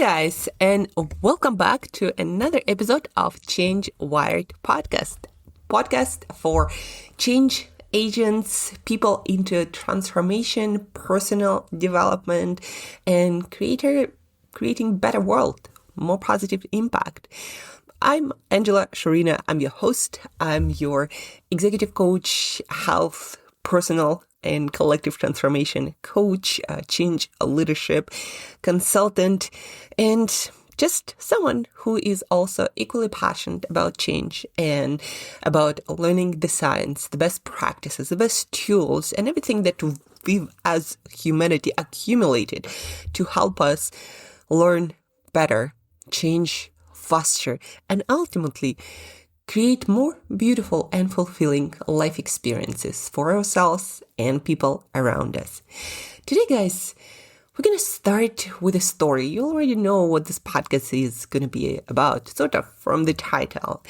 guys, and welcome back to another episode of Change Wired podcast for change agents, people into transformation, personal development, and creating better world, more positive impact. I'm Angela Sharina. I'm your host. I'm your executive coach, health, personal and collective transformation coach, change leadership consultant, and just someone who is also equally passionate about change and about learning the science, the best practices, the best tools, and everything that we've as humanity accumulated to help us learn better, change faster, and ultimately create more beautiful and fulfilling life experiences for ourselves and people around us. Today, guys, we're going to start with a story. You already know what this podcast is going to be about, sort of from the title.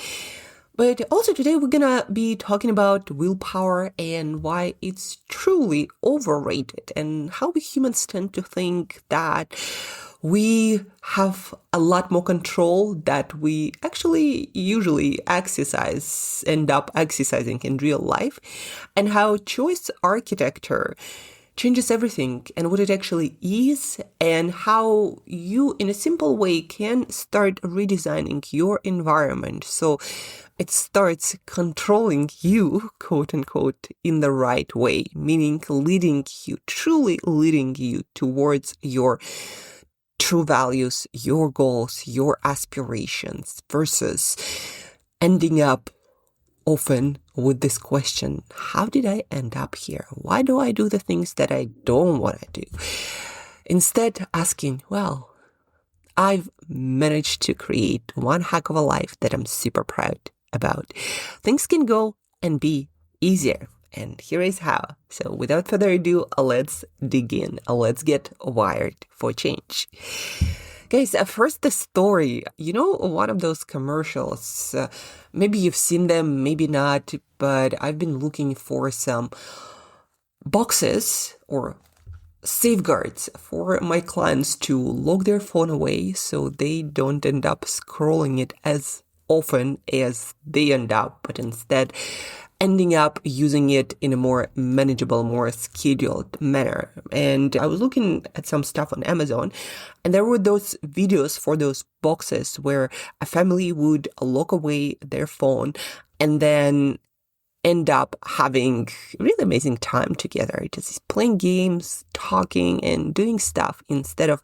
But also today we're going to be talking about willpower and why it's truly overrated and how we humans tend to think that we have a lot more control that we actually usually end up exercising in real life, and how choice architecture changes everything and what it actually is, and how you in a simple way can start redesigning your environment so it starts controlling you, quote unquote, in the right way, meaning truly leading you towards your true values, your goals, your aspirations, versus ending up often with this question: how did I end up here? Why do I do the things that I don't want to do? Instead, asking, well, I've managed to create one heck of a life that I'm super proud about. Things can go and be easier. And here is how. So without further ado, let's dig in. Let's get wired for change. Guys, first the story. You know, one of those commercials, maybe you've seen them, maybe not, but I've been looking for some boxes or safeguards for my clients to lock their phone away so they don't end up scrolling it as often as they end up, but instead ending up using it in a more manageable, more scheduled manner. And I was looking at some stuff on Amazon, and there were those videos for those boxes where a family would lock away their phone and then end up having really amazing time together, just playing games, talking, and doing stuff instead of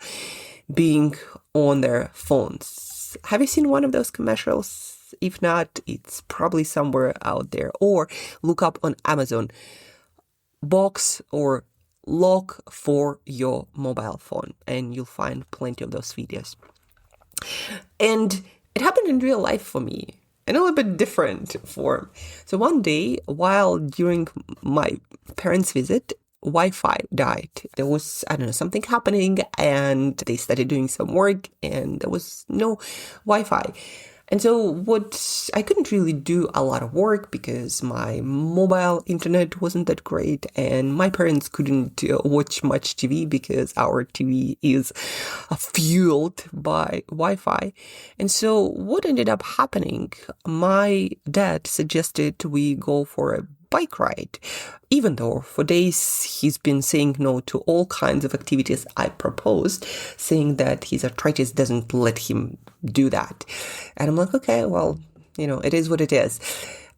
being on their phones. Have you seen one of those commercials? If not, it's probably somewhere out there. Or look up on Amazon, box or lock for your mobile phone, and you'll find plenty of those videos. And it happened in real life for me, in a little bit different form. So one day, while during my parents' visit, Wi-Fi died. There was, something happening, and they started doing some work, and there was no Wi-Fi. And so I couldn't really do a lot of work because my mobile internet wasn't that great, and my parents couldn't watch much TV because our TV is fueled by Wi-Fi. And so what ended up happening, my dad suggested we go for a bike ride, even though for days he's been saying no to all kinds of activities I proposed, saying that his arthritis doesn't let him do that. And I'm like, okay, well, it is what it is.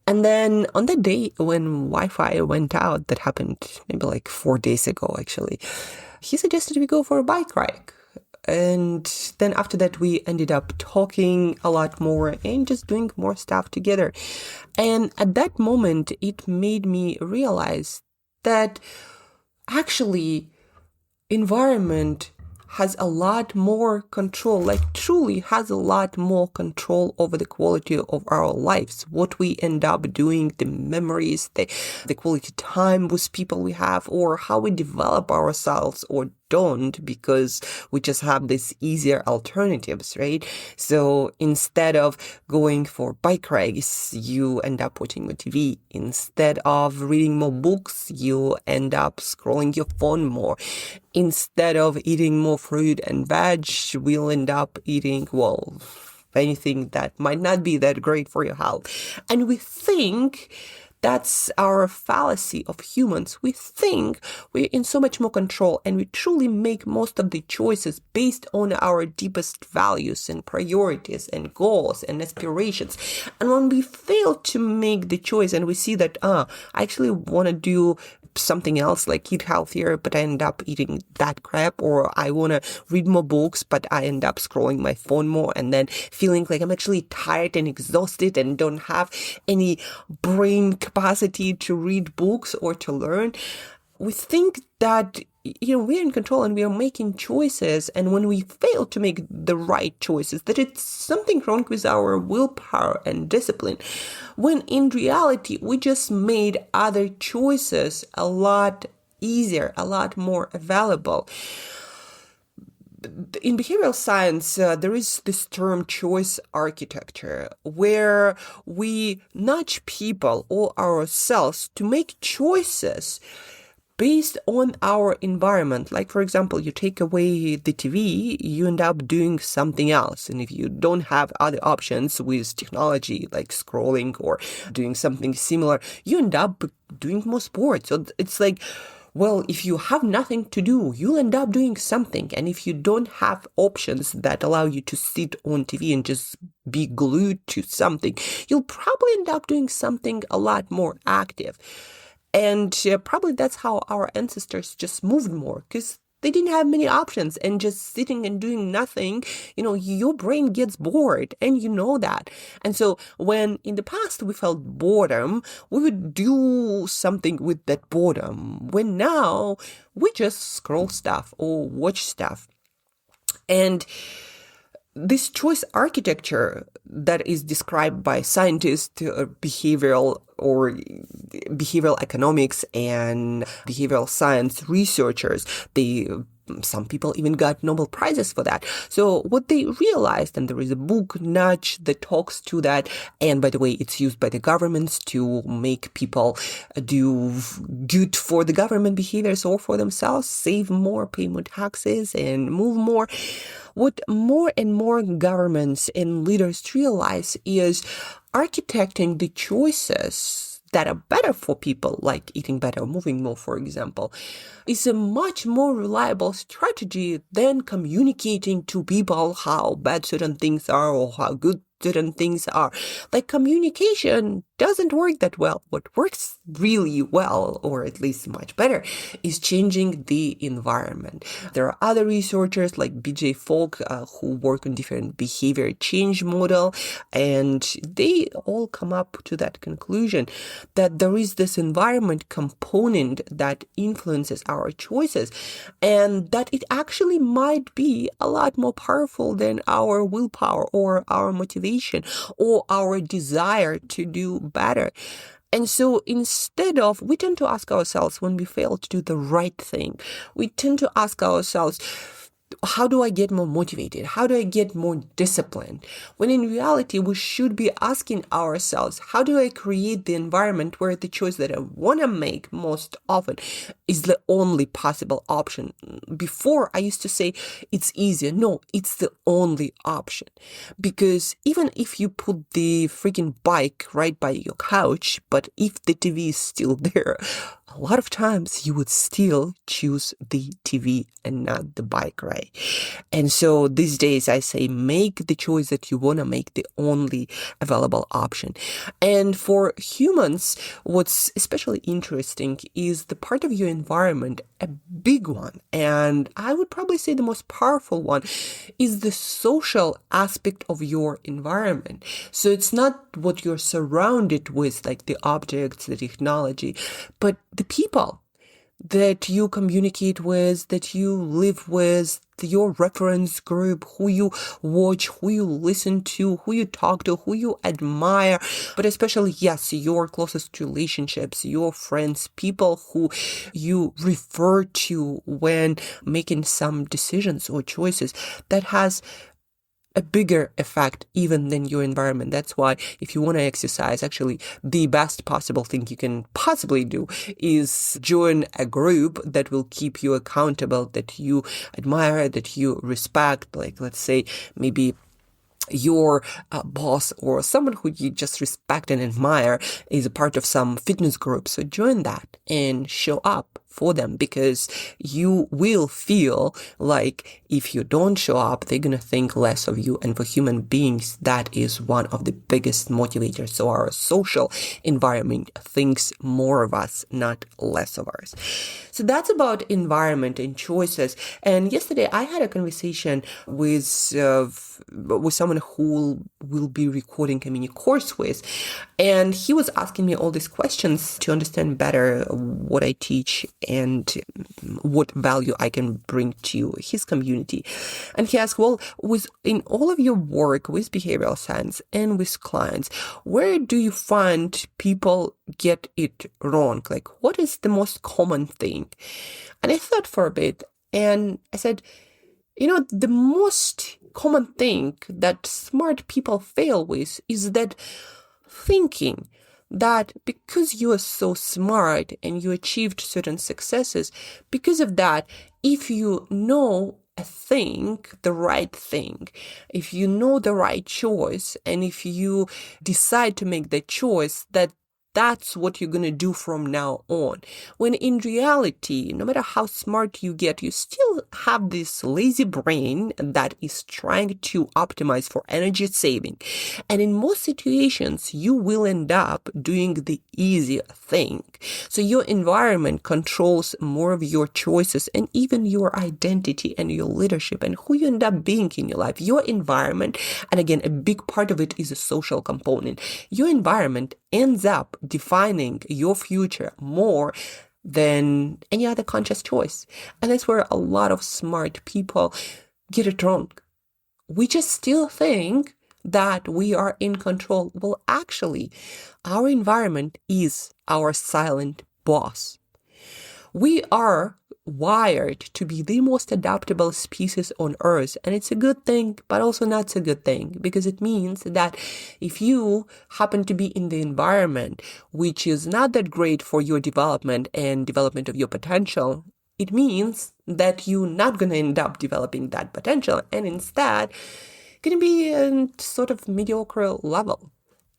And then on that day when Wi-Fi went out, that happened maybe like 4 days ago, actually, he suggested we go for a bike ride. And then after that, we ended up talking a lot more and just doing more stuff together. And at that moment, it made me realize that actually environment has a lot more control, truly has a lot more control over the quality of our lives, what we end up doing, the memories, the quality time with people we have, or how we develop ourselves or don't because we just have these easier alternatives, right? So instead of going for bike rides, you end up watching more TV. Instead of reading more books, you end up scrolling your phone more. Instead of eating more fruit and veg, we'll end up eating, well, anything that might not be that great for your health. And we think that's our fallacy of humans. We think we're in so much more control and we truly make most of the choices based on our deepest values and priorities and goals and aspirations. And when we fail to make the choice and we see that, I actually want to do something else, like eat healthier, but I end up eating that crap, or I want to read more books, but I end up scrolling my phone more and then feeling like I'm actually tired and exhausted and don't have any brain capacity to read books or to learn. We think that, we're in control and we are making choices. And when we fail to make the right choices, that it's something wrong with our willpower and discipline. When in reality, we just made other choices a lot easier, a lot more available. In behavioral science, there is this term choice architecture, where we nudge people or ourselves to make choices based on our environment. Like, for example, you take away the TV, you end up doing something else. And if you don't have other options with technology, like scrolling or doing something similar, you end up doing more sports. So it's like, well, if you have nothing to do, you'll end up doing something. And if you don't have options that allow you to sit on TV and just be glued to something, you'll probably end up doing something a lot more active. And probably that's how our ancestors just moved more, because they didn't have many options, and just sitting and doing nothing, your brain gets bored, and you know that. And so when in the past we felt boredom, we would do something with that boredom. When now we just scroll stuff or watch stuff. And this choice architecture that is described by scientists, behavioral economics and behavioral science researchers, some people even got Nobel Prizes for that. So what they realized, and there is a book, Nudge, that talks to that. And by the way, it's used by the governments to make people do good for the government behaviors or for themselves, save more, pay more taxes, and move more. What more and more governments and leaders realize is architecting the choices that are better for people, like eating better, moving more, for example, is a much more reliable strategy than communicating to people how bad certain things are or how good certain things are. Like, communication doesn't work that well. What works really well, or at least much better, is changing the environment. There are other researchers like BJ Fogg who work on different behavior change model, and they all come up to that conclusion that there is this environment component that influences our choices, and that it actually might be a lot more powerful than our willpower or our motivation or our desire to do better. And so we tend to ask ourselves, when we fail to do the right thing, we tend to ask ourselves, how do I get more motivated? How do I get more disciplined? When in reality, we should be asking ourselves, how do I create the environment where the choice that I want to make most often is the only possible option? Before, I used to say it's easier. No, it's the only option. Because even if you put the freaking bike right by your couch, but if the TV is still there, a lot of times you would still choose the TV and not the bike, right? And so these days I say, make the choice that you want to make the only available option. And for humans, what's especially interesting is the part of your environment, a big one, and I would probably say the most powerful one, is the social aspect of your environment. So it's not what you're surrounded with, like the objects, the technology, but the people that you communicate with, that you live with, your reference group, who you watch, who you listen to, who you talk to, who you admire, but especially, yes, your closest relationships, your friends, people who you refer to when making some decisions or choices. That has a bigger effect even than your environment. That's why if you want to exercise, actually the best possible thing you can possibly do is join a group that will keep you accountable, that you admire, that you respect. Like, let's say maybe your boss or someone who you just respect and admire is a part of some fitness group. So join that and show up for them, because you will feel like if you don't show up, they're going to think less of you. And for human beings, that is one of the biggest motivators. So our social environment thinks more of us, not less of us. So that's about environment and choices. And yesterday I had a conversation with someone who will be recording a mini course with, and he was asking me all these questions to understand better what I teach and what value I can bring to his community. And he asked, well, in all of your work with behavioral science and with clients, where do you find people get it wrong? Like, what is the most common thing? And I thought for a bit, and I said, the most common thing that smart people fail with is that thinking that because you are so smart and you achieved certain successes, because of that, if you know a thing, the right thing, if you know the right choice, and if you decide to make that choice, that's what you're going to do from now on. When in reality, no matter how smart you get, you still have this lazy brain that is trying to optimize for energy saving. And in most situations, you will end up doing the easy thing. So your environment controls more of your choices and even your identity and your leadership and who you end up being in your life. Your environment, and again, a big part of it is a social component. Your environment ends up defining your future more than any other conscious choice. And that's where a lot of smart people get it wrong. We just still think that we are in control. Well, actually, our environment is our silent boss. We are wired to be the most adaptable species on Earth. And it's a good thing, but also not so good thing, because it means that if you happen to be in the environment which is not that great for your development and development of your potential, it means that you're not going to end up developing that potential, and instead going to be a sort of mediocre level.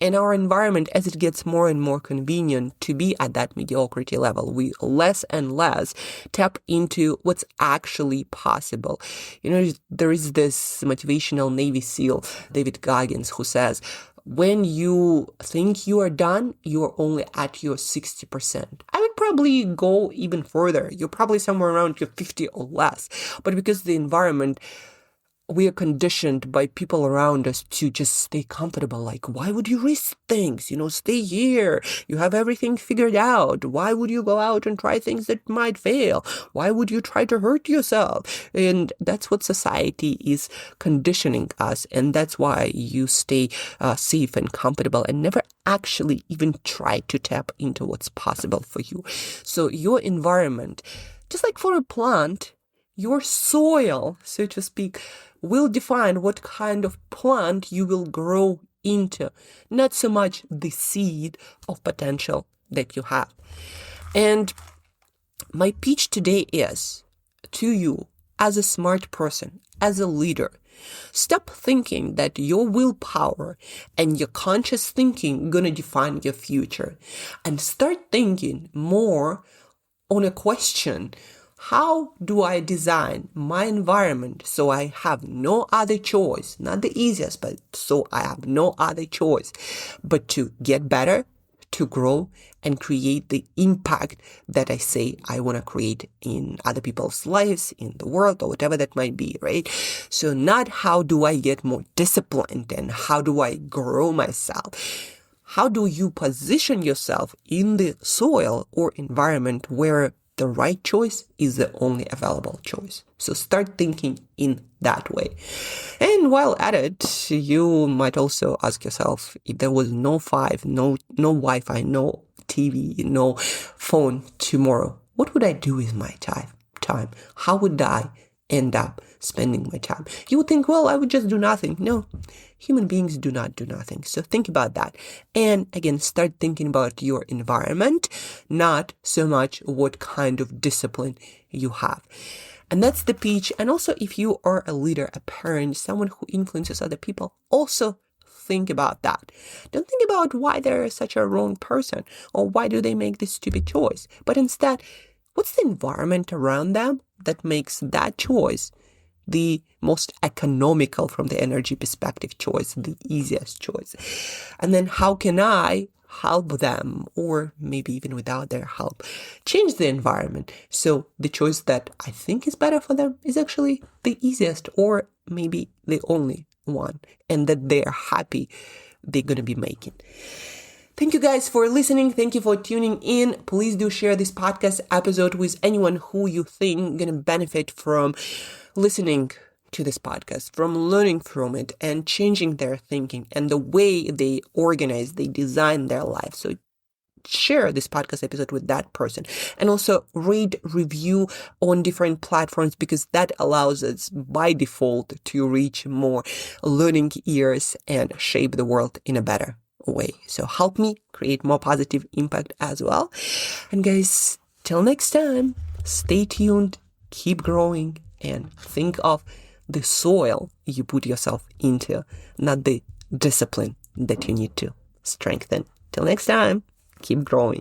And our environment, as it gets more and more convenient to be at that mediocrity level, we less and less tap into what's actually possible. There is this motivational Navy SEAL, David Goggins, who says, when you think you are done, you are only at your 60%. I would probably go even further. You're probably somewhere around your 50 or less. But because the environment, we are conditioned by people around us to just stay comfortable. Like, why would you risk things? Stay here. You have everything figured out. Why would you go out and try things that might fail? Why would you try to hurt yourself? And that's what society is conditioning us. And that's why you stay safe and comfortable and never actually even try to tap into what's possible for you. So your environment, just like for a plant, your soil, so to speak, will define what kind of plant you will grow into, not so much the seed of potential that you have. And my pitch today is to you as a smart person, as a leader, stop thinking that your willpower and your conscious thinking going to define your future, and start thinking more on a question: how do I design my environment so I have no other choice, not the easiest, but so I have no other choice, but to get better, to grow, and create the impact that I say I want to create in other people's lives, in the world, or whatever that might be, right? So not how do I get more disciplined and how do I grow myself. How do you position yourself in the soil or environment where the right choice is the only available choice? So start thinking in that way. And while at it, you might also ask yourself, if there was no Wi-Fi, no TV, no phone tomorrow, what would I do with my time? How would I end up spending my time? You would think, well, I would just do nothing. No, human beings do not do nothing. So think about that. And again, start thinking about your environment, not so much what kind of discipline you have. And that's the pitch. And also, if you are a leader, a parent, someone who influences other people, also think about that. Don't think about why they're such a wrong person or why do they make this stupid choice. But instead, what's the environment around them that makes that choice the most economical from the energy perspective choice, the easiest choice? And then how can I help them, or maybe even without their help, change the environment so the choice that I think is better for them is actually the easiest or maybe the only one, and that they're happy they're going to be making. Thank you guys for listening. Thank you for tuning in. Please do share this podcast episode with anyone who you think going to benefit from listening to this podcast, from learning from it and changing their thinking and the way they organize, they design their life. So share this podcast episode with that person, and also rate, review on different platforms, because that allows us by default to reach more learning ears and shape the world in a better way. So help me create more positive impact as well. And guys, till next time, stay tuned, keep growing, and think of the soil you put yourself into, not the discipline that you need to strengthen. Till next time, keep growing.